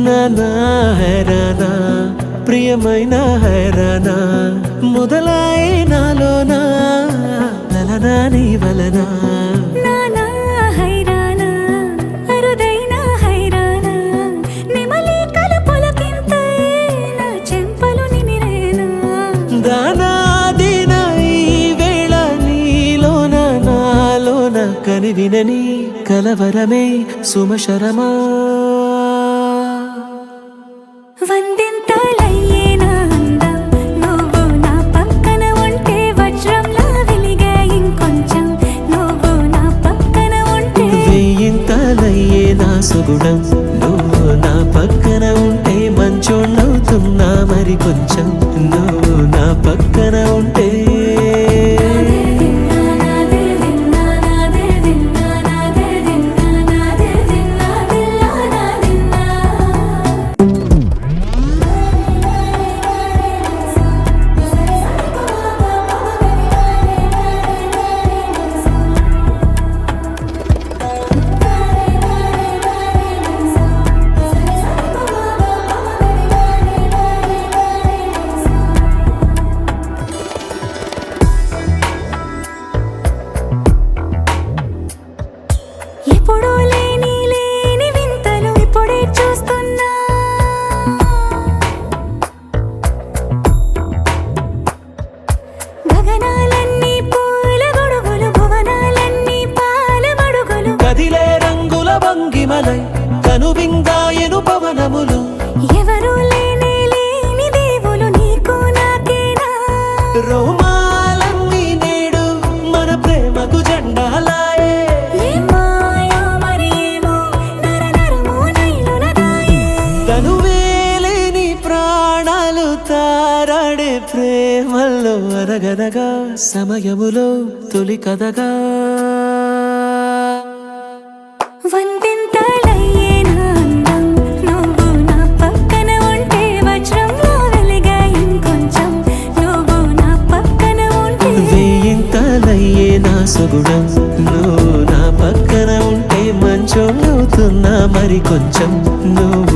నానా హైరానా ప్రియమైన హైరానా మొదలాయి నాలోనా లలనా నీ వలనా నానా హైరానా అరుదైన హైరానా నిమలి కలుపులకింతై నా చెంపలు నిమిరేనా దానాదిన ఈ వేళ నీలోన నాలోన కనివినని కలవరమే సుమశరమా వందింతలయ్యేనా అందం నువ్వు నా పక్కన ఉంటే వజ్రంలా వెలిగే ఇంకొంచెం నువ్వు నా పక్కన ఉంటే వెయ్యింతలయ్యే నా సుగుణం నువ్వు నా పక్కన ఉంటే మంచోళ్ళవుతున్నా మరి కొంచెం నువ్వు నా పక్కన ఉంటే ఎప్పుడూ లేని వింతలు ఇప్పుడే చూస్తున్నా గగనాలన్నీ పూల గొడుగులు భువనాలన్నీ పాల మడుగులు కదిలే రంగుల భంగిమలై కనువిందాయను పవనములు ఎవరూ లేని దేవులు నీకు నాకేనా రోమాలన్నీ నేడు మన ప్రేమకు జెండాలాయే ఏమాయో మరి ఏమో నరనరమో నైలున దాయే తనువేలేని ప్రాణాలు తారాడే ప్రేమల్లో అనగనగా సమయములో తొలి కథగా వందింతలయ్యేనా అందం నువ్వు నా పక్కన ఉంటే వజ్రంలా వెలిగే ఇంకొంచెం నువ్వు నా పక్కన ఉంటే వెయ్యింతలయ్యే నా సుగుణం నువ్వు నా పక్కన ఉంటే మంచోళ్ళవుతున్నా మరి కొంచెం నువ్వు